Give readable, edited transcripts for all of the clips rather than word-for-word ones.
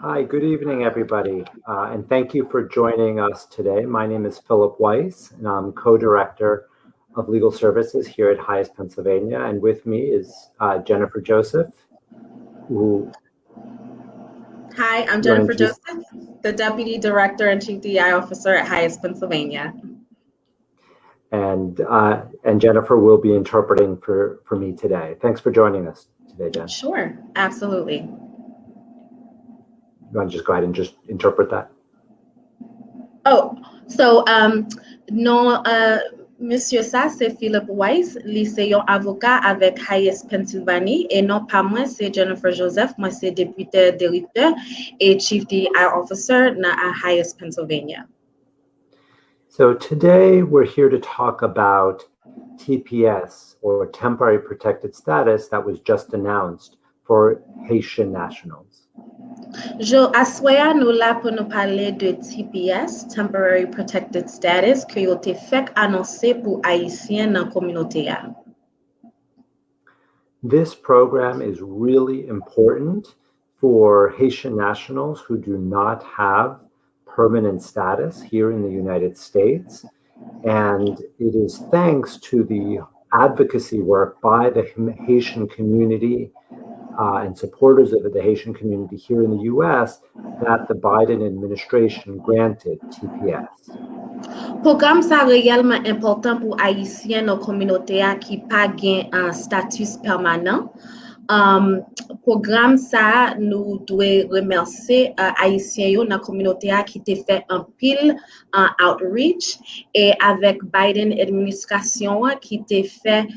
Hi, good evening, everybody, and thank you for joining us today. My name is Philip Weiss, and I'm co-director of legal services here at HIAS Pennsylvania, and with me is Jennifer Joseph, who... Hi, I'm Jennifer Joseph, the Deputy Director and Chief DEI Officer at HIAS Pennsylvania. And Jennifer will be interpreting for me today. Thanks for joining us today, Jen. Sure, absolutely. You want to just go ahead and just interpret that? Oh, so non, Monsieur ça, c'est Philip Weiss, lycéen avocat avec HIAS Pennsylvania, et non pas moi, c'est Jennifer Joseph, moi c'est député directeur et Chief DEI Officer à HIAS Pennsylvania. So today we're here to talk about TPS, or Temporary Protected Status, that was just announced for Haitian nationals. Assoya nous là pour nous parler de TPS, Temporary Protected Status, qui a été fait annoncer pour Haïtiens dans la communauté. This program is really important for Haitian nationals who do not have permanent status here in the United States. And it is thanks to the advocacy work by the Haitian community and supporters of the Haitian community here in the US that the Biden administration granted TPS. Programme ça réellement important pour Haïtiens dans communauté qui pas gain un statut permanent. Programme ça nous doit remercier Haïtiens dans la communauté qui te fait un pile outreach et avec Biden administration qui te fait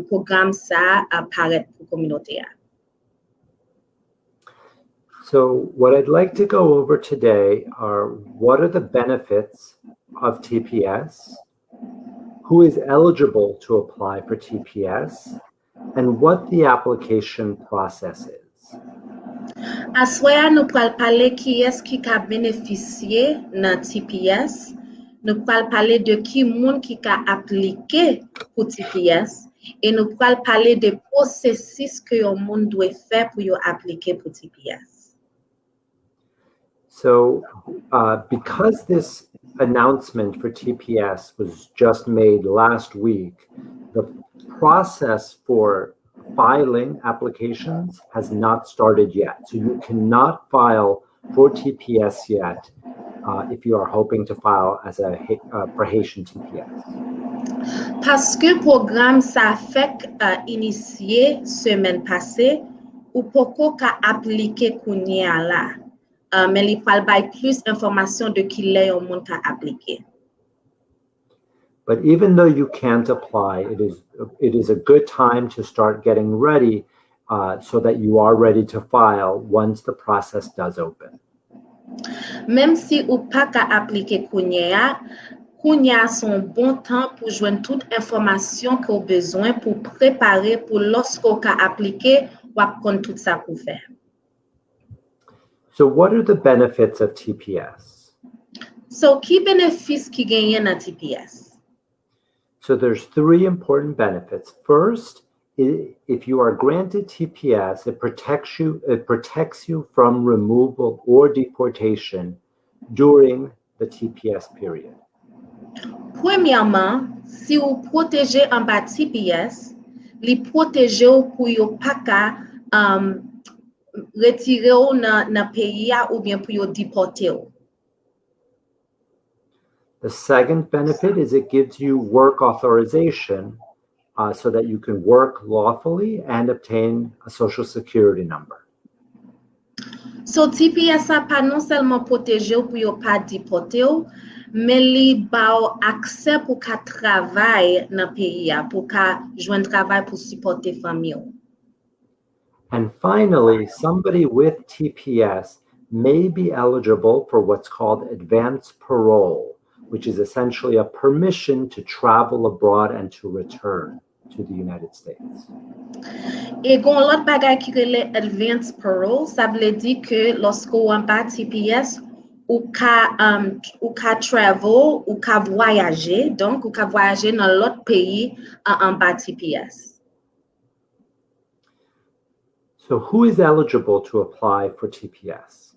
programme ça apparaître pour communauté. So what I'd like to go over today are what are the benefits of TPS, who is eligible to apply for TPS, and what the application process is. Assoya nous pral parler qui est-ce qui a bénéficié dans TPS. Nous pral parler de qui moun qui a appliqué pour TPS et nous pral parler de processus que yon moun doit faire pour yon appliquer pour TPS. So because this announcement for TPS was just made last week, the process for filing applications has not started yet. So you cannot file for TPS yet if you are hoping to file as for Haitian TPS. Parce que programme ça fait initié semaine passée ou poko ka appliquer kounya la. Mais il faut bay plus information de qui lè yon moun ka appliquer. But even though you can't apply, it is a good time to start getting ready so that you are ready to file once the process does open. Même si ou pas ka appliquer kounya son bon temps pour joindre toute information que ou besoin pour préparer pour lorsqu'on ka appliquer ou ap kon tout ça pour faire. So what are the benefits of TPS? So ki bénéfice ki genyen nan TPS? So there's three important benefits. First, if you are granted TPS, it protects you from removal or deportation during the TPS period. Premièrement, si ou protégé en bas TPS, li protégé ou pou yo pa ka retire ou nan pays ou bien pou yo deporte ou. The second benefit is it gives you work authorization so that you can work lawfully and obtain a social security number. So TPS a pas non seulement protégé ou pou yo pa deporte ou, mais li ba ou accès pour ka travail nan pays pour ka joindre travail pour supporter famille. And finally, somebody with TPS may be eligible for what's called advance parole, which is essentially a permission to travel abroad and to return to the United States. Et gon l'autre bagay qui relè advance parole, ça veut dire que lorsque ou en bas TPS ou ka travel ou ka voyager, donc ou ka voyager dans l'autre pays en bas TPS. So who is eligible to apply for TPS?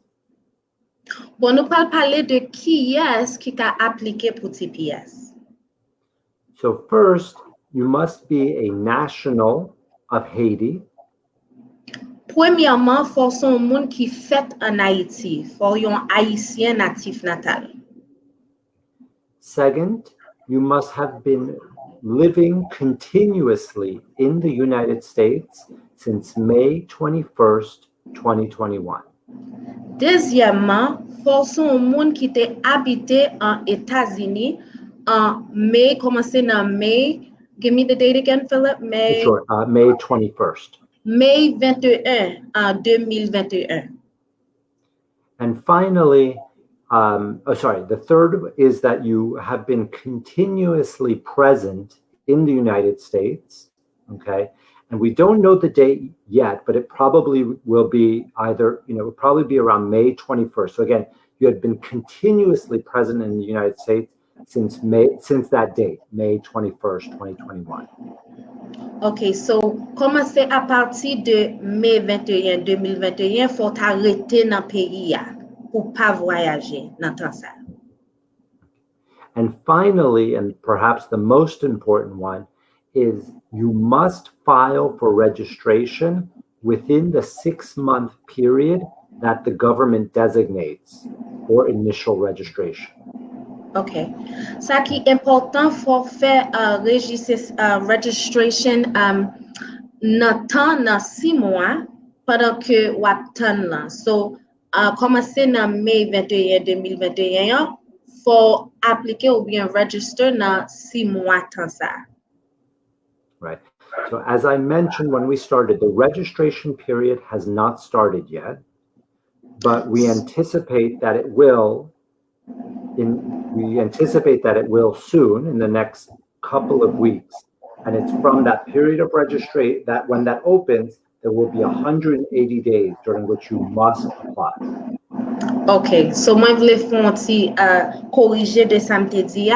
Bon, nous allons parler de qui est-ce qui a appliqué pour TPS. So first, you must be a national of Haiti. Premièrement, il faut son monde qui fait en Haïti, il faut un haïtien natif natal. Second, you must have been living continuously in the United States since May 21st, 2021. Deuxièmement, il faut son monde qui était habité en États-Unis en mai, commencé dans mai. Give me the date again, Philip. May. Sure, May 21st. Mai 21 en 2021. And finally, the third is that you have been continuously present in the United States, okay? And we don't know the date yet, but it probably will be either, it'll probably be around May 21st. So again, you had been continuously present in the United States since that date, May 21st, 2021. OK, so commencer à partir de mai 21, 2021, faut arrêter dans le pays pour pas voyager dans temps ça. And finally, and perhaps the most important one, is you must file for registration within the 6-month period that the government designates for initial registration. OK. Ça qui est important, faut faire registration dans temps dans 6 mois pendant que vous attendez là. So, commencer dans mai 21, 2021, faut appliquer ou bien register dans 6 mois temps ça. Right. So as I mentioned when we started, the registration period has not started yet, but we anticipate that it will soon in the next couple of weeks. And it's from that period of registration that when that opens, there will be 180 days during which you must apply. OK. So moi je voulais faire un petit corriger de ça me dit.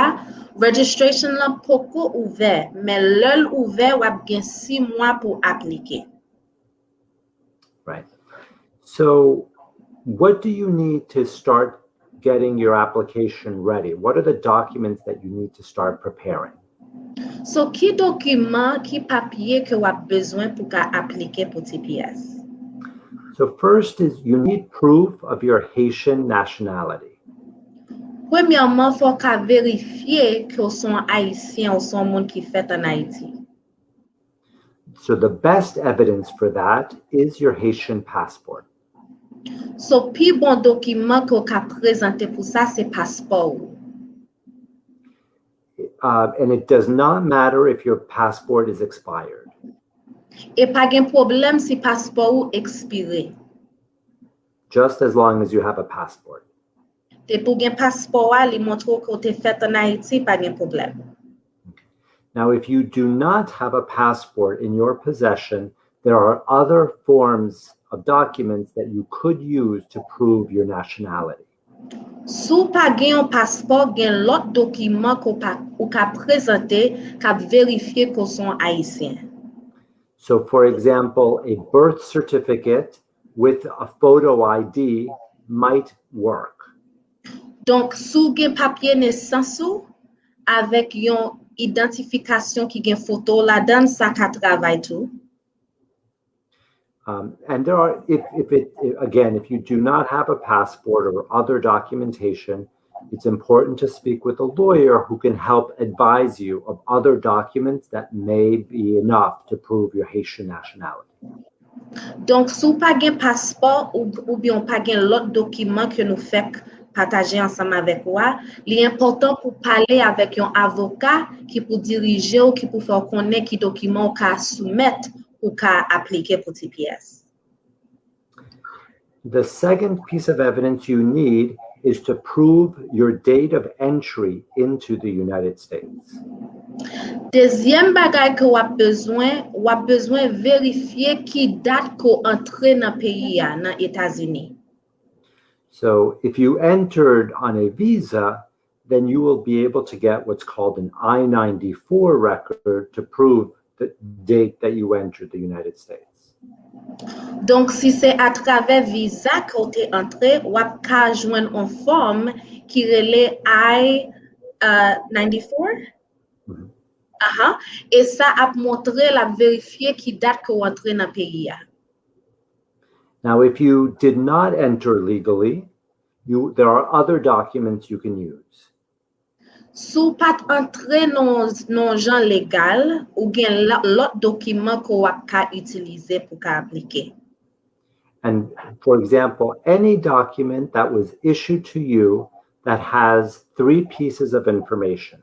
Registration là poko ouvert, mais l'œil ouvert ou a bien 6 mois pour appliquer. Right. So what do you need to start getting your application ready? What are the documents that you need to start preparing? So qui document, qui papier que vous avez besoin pour appliquer pour TPS? So first is you need proof of your Haitian nationality. Premièrement, il faut vérifier que vous sont haïtien ou sont monde qui fait en Haïti. So the best evidence for that is your Haitian passport. So plus bon document que vous présenter pour ça c'est passeport. And it does not matter if your passport is expired. Et pas de problème si passeport expiré. Just as long as you have a passport. Et pour un passeport, li montre que tu fait en Haïti, pas de problème. Now, if you do not have a passport in your possession, there are other forms of documents that you could use to prove your nationality. Sou pas gen un passeport, gen l'autre document ou ka présenter, ka vérifier que sont haïtien. So, for example, a birth certificate with a photo ID might work. Donc, sou gen papier naissance ou avec yon identification qui gen photo la dan sa ka travail tout. And there are, if you do not have a passport or other documentation, it's important to speak with a lawyer who can help advise you of other documents that may be enough to prove your Haitian nationality. Donc, sou pas gen passeport ou bien pas gen l'autre document que nous fait partager ensemble avec moi, il est important pour parler avec un avocat qui peut diriger ou qui peut faire connaître qui document ou ka soumettre ou ka appliquer pour TPS. The second piece of evidence you need is to prove your date of entry into the United States. Deuxième bagay que vous avez besoin vérifier qui date qu'on entre dans pays dans États-Unis. So if you entered on a visa, then you will be able to get what's called an I-94 record to prove the date that you entered the United States. Donc, si c'est à travers visa qu'on t'est entré, ou à ka joindre une forme qui relève I-94. Et ça a montré la vérifier qui date qu'on entre dans le pays. Now, if you did not enter legally, there are other documents you can use. Sou pas entrer non gens légal ou gen l'autre document qu'on ka utiliser pour ka appliquer. And for example, any document that was issued to you that has 3 pieces of information: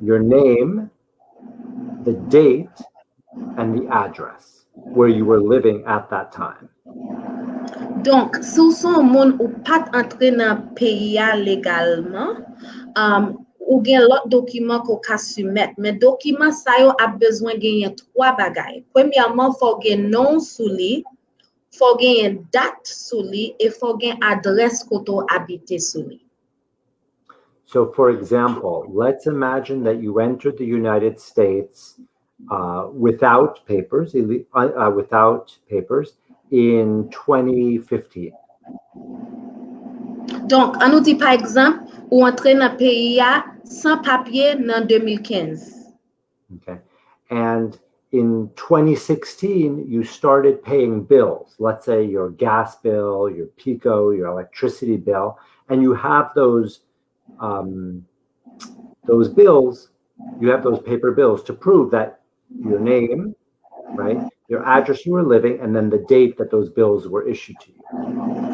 your name, the date, and the address where you were living at that time. Donc, si son moun ou pas entrer dans pays légalement, ou gen l'autre document qu'on ka soumettre, mais document ça yo a besoin gagner 3 bagages. Premièrement, faut gen nom sous li, faut gen date sous li et faut gen adresse koto habite sous li. So for example, let's imagine that you entered the United States without papers in 2015. Donc, on nous dit par exemple, ou entrer dans le pays sans papier en 2015. Okay. And in 2016, you started paying bills, let's say your gas bill, your PICO, your electricity bill, and you have those bills, you have those paper bills to prove that your name, right, your address you were living, and then the date that those bills were issued to you.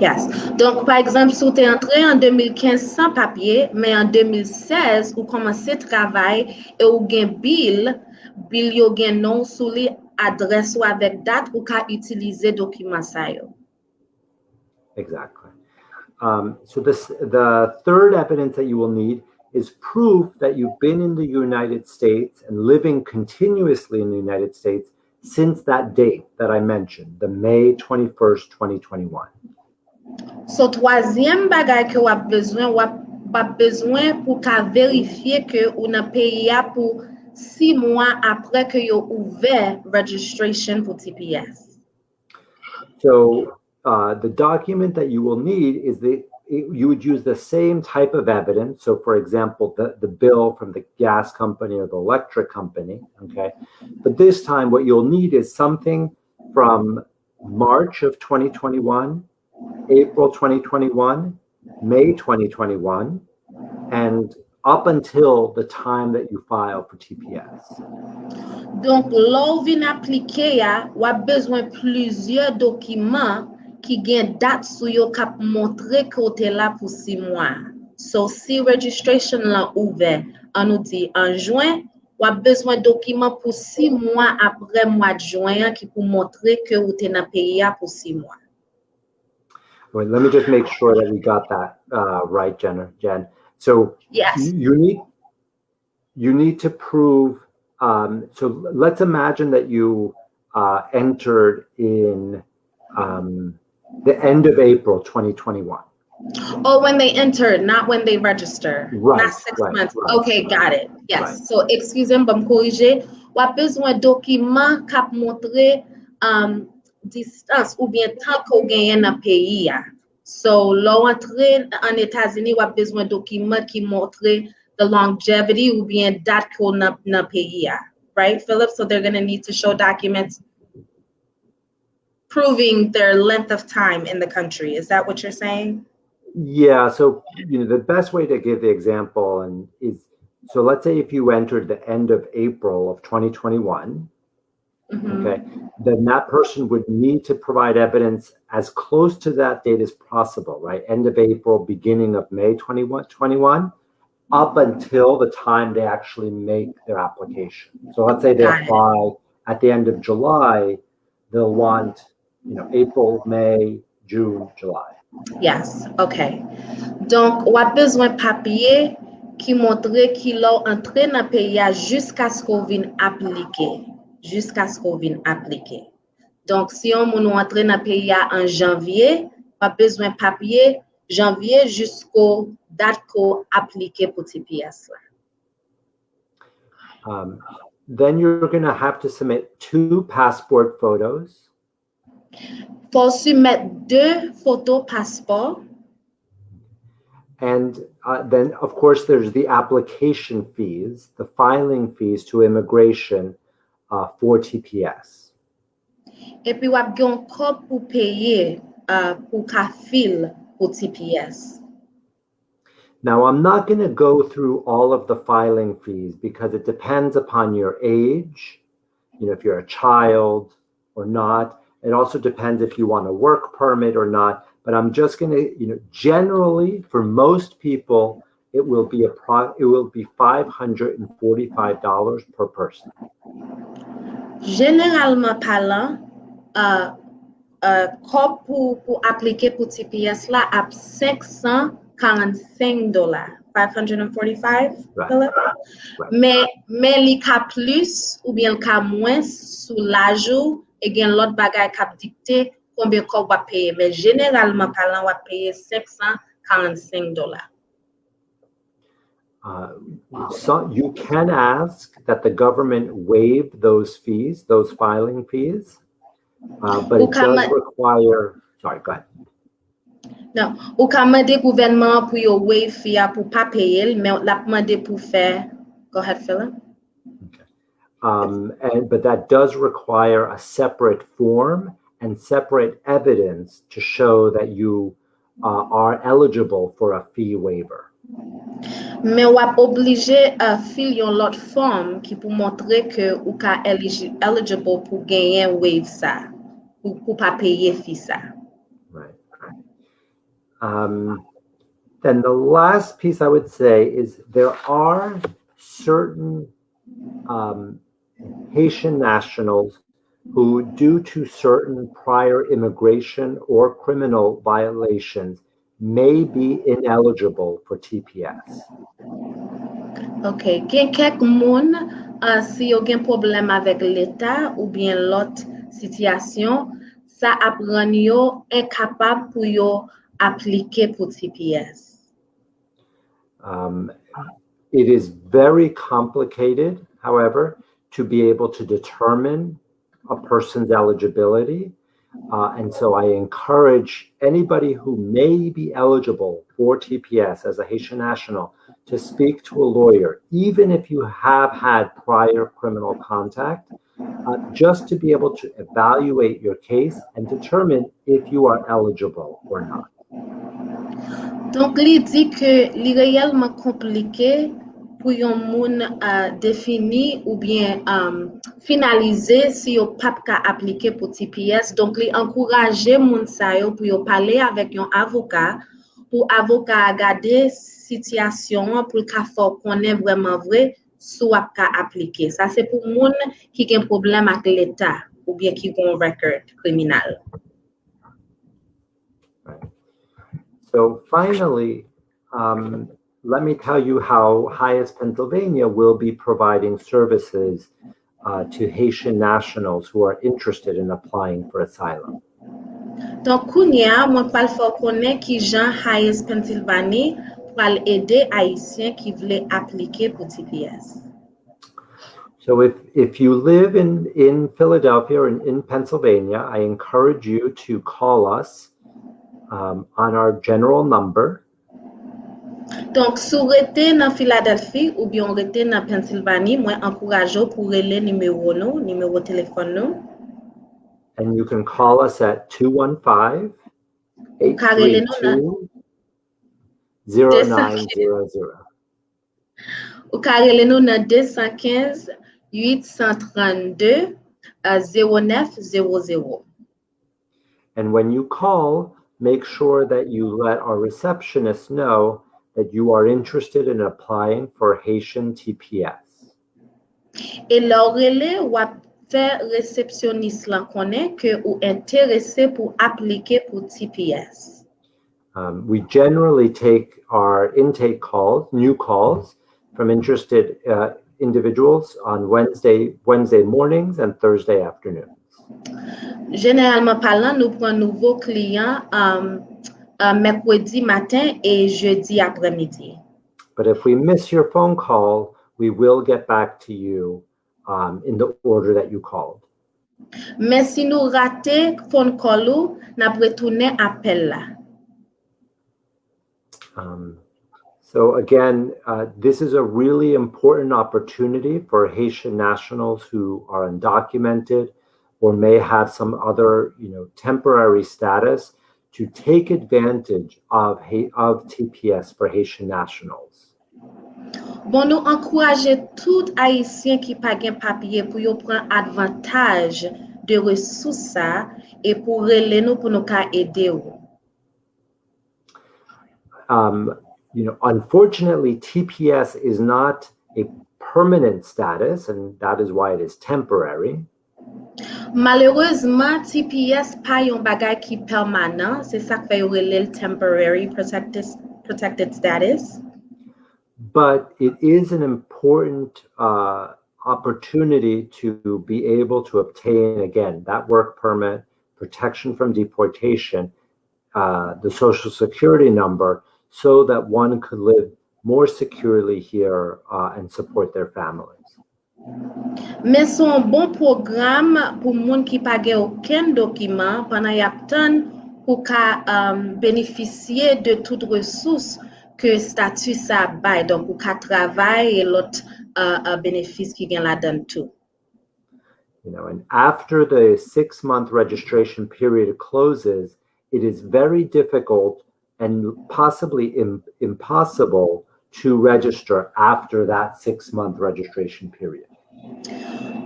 Yes. Donc, par exemple, si tu es entré en 2015 sans papier, mais en 2016, ou commencé travail et ou gen bill yo gen nom sous li, adresse ou avec date, ou ka utiliser document sa yo. Exactly. So the third evidence that you will need is proof that you've been in the United States and living continuously in the United States since that date that I mentioned, the May 21st, 2021. So, troisième bagay que wap besoin pour ka vérifier que ou nan pays pour 6 mois après que yo ouvert registration pour TPS. So the document that you will need is you would use the same type of evidence. So for example, the bill from the gas company or the electric company, okay? But this time what you'll need is something from March of 2021, April 2021, May 2021, and up until the time that you file for TPS. Donc, lò vin appliquer ya, wap besoin plusieurs documents qui gen date sou yo kap montre kote la pour 6 mois. So, si registration la ouvert, on nous dit en juin, wap besoin document pour 6 mois après mois de juin qui pour montrer que ou te nan pays pour 6 mois. Wait, let me just make sure that we got that right, Jen. So yes. you need to prove. So let's imagine that you entered in the end of April 2021. Oh, when they entered, not when they register. Right, not 6 months. Right. Okay, got it. Yes. Right. So, excusez-moi, bam corriger. Wap besoin document kap montre distance ou bien temps qu'on gagne dans pays. So, l'on entre en États-Unis, wap besoin document qui montre the longevity ou bien date qu'on dans pays. Right, Philip? So they're going to need to show documents proving their length of time in the country. Is that what you're saying? Yeah. So, the best way to give the example is, so let's say if you entered the end of April of 2021, okay, then that person would need to provide evidence as close to that date as possible, right? End of April, beginning of May 2021, up until the time they actually make their application. So let's say they apply at the end of July, they'll want, April, May, June, July. Yes, okay. Donc, wap besoin papier qui montre qui l'ont entré dans pays jusqu'à ce qu'on vienne appliquer. Donc, si on moun entre dans pays en janvier, pas besoin papier janvier jusqu'au date qu'on appliqué pour TPS. Then you're going to have to submit 2 passport photos. Faut soumettre 2 photos passeport. And then, of course, there's the application fees, the filing fees to immigration for TPS. Et puis, wap gen kop pou payer pour ka fil pour TPS. Now, I'm not going to go through all of the filing fees because it depends upon your age, if you're a child or not. It also depends if you want a work permit or not. But I'm just going to, generally, for most people, it will be $545 per person. Généralement parlant, kop pour appliquer pour TPS là ap $545. $545, Right. Philip? Right. Mais li ka plus ou bien ka moins sous l'ajout et gen l'autre bagay kap dicté combien kop wap payer. Mais généralement parlant, wap payer $545. So you can ask that the government waive those fees, those filing fees, but it does require, sorry, go ahead. Non, ou ka mande gouvernement pour yo waive fee pour pas payer, mais la mande pour faire. Go ahead, Philip. Okay. But that does require a separate form and separate evidence to show that you are eligible for a fee waiver. Mais wap obligé fill yon lot form qui pour montrer que ou ka eligible pour gagner waive ça, pour pas payer fee ça. Right. Then the last piece I would say is there are certain Haitian nationals who, due to certain prior immigration or criminal violations, may be ineligible for TPS. Ok, gen kek moun si yo gen problem avec l'État ou bien l'autre situation, ça ap ran yo incapable pour yo appliquer pour TPS. It is very complicated, however, to be able to determine a person's eligibility. And so I encourage anybody who may be eligible for TPS as a Haitian national to speak to a lawyer, even if you have had prior criminal contact, just to be able to evaluate your case and determine if you are eligible or not. Donc, li dit que li réellement compliqué pour yon moun définir ou bien finaliser si yo pas ka appliquer pour TPS. Donc, li encourager moun sa yo pour yo parler avec yon avocat pour avocat regarder situation pour ka fò connaît vraiment vrai soit ka appliquer. Ça c'est pour moun qui gen problème avec l'État ou bien qui gon record criminal. So finally, let me tell you how HIAS Pennsylvania will be providing services to Haitian nationals who are interested in applying for asylum. Donc, kounya, moi pal fò konnen ki jan HIAS Pennsylvania pral aider Haïtiens qui voulaient appliquer pour TPS. So if you live in Philadelphia or in Pennsylvania, I encourage you to call us on our general number. Donc, sou rete nan Philadelphie ou bien rete nan Pennsylvanie, moi encourage pour rele numéro nou, numéro téléphone nou. And you can call us at 215-832-0900. Ou ka rele nou nan 215-832-0900. And when you call, make sure that you let our receptionist know that you are interested in applying for Haitian TPS. Et l'orele wap fait réceptionniste là connaît que ou intéressé pour appliquer pour TPS. We generally take our intake calls, new calls, from interested individuals on Wednesday mornings and Thursday afternoons. Généralement parlant, nous prenons nouveaux clients mercredi matin et jeudi après-midi. But if we miss your phone call, we will get back to you in the order that you called. Mais si nous ratons phone call ou, n'a retourner appel là. So again, this is a really important opportunity for Haitian nationals who are undocumented or may have some other, temporary status to take advantage of TPS for Haitian nationals. Bon, nous encourageons tout Haïtien qui pas gen papier pour yo prendre avantage de ressources ça et pour rele nous pour nous ka aider ou. Unfortunately, TPS is not a permanent status, and that is why it is temporary. Malheureusement, TPS pas yon bagay qui permanent, c'est ça que fait relé temporary protected status. But it is an important opportunity to be able to obtain, again, that work permit, protection from deportation, the Social Security number, so that one could live more securely here and support their families. Mais son bon programme pour moun qui pa gen aucun document pendant y attend pour ka bénéficier de toute ressource que statut ça bay, donc pour ka travail et l'autre bénéfice qui gen là-dedans tout. And after the 6-month registration period closes, it is very difficult and possibly impossible to register after that 6-month registration period.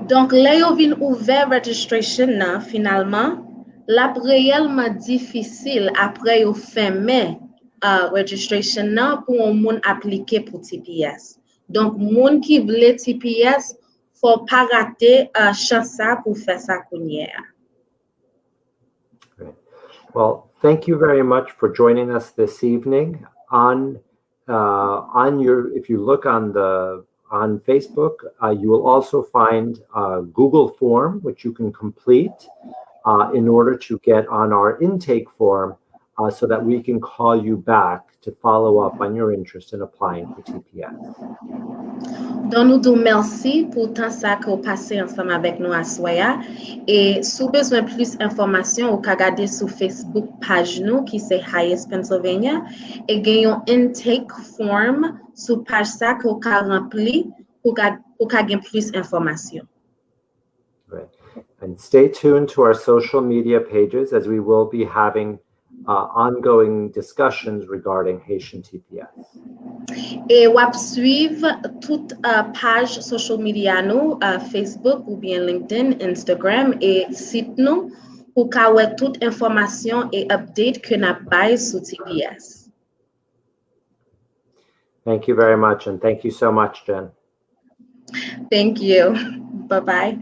Donc, là, yo vin ouvert registration nan, finalement, la réellement difficile après yo fermé registration nan pour un moun appliquer pour TPS. Donc, moun qui vle TPS, faut pas rater chance pour faire ça kounye. Well, thank you very much for joining us this evening. If you look on Facebook, you will also find a Google form which you can complete in order to get on our intake form so that we can call you back to follow up on your interest in applying for TPS. Donc, nous disons merci pour tant ça que vous passez ensemble avec nous à soya. Et si vous avez besoin de plus d'informations, vous pouvez regarder sur Facebook page nous qui c'est HIAS Pennsylvania et gagnez un intake form sur page ça que vous pouvez remplir pour gagner plus d'informations. Right. And stay tuned to our social media pages as we will be having ongoing discussions regarding Haitian TPS. Et wap suivre toute page social media nous, Facebook ou bien LinkedIn, Instagram et site nous pour kawè toute information et update que n'a bay sur TPS. Thank you very much, and thank you so much, Jen. Thank you. Bye-bye.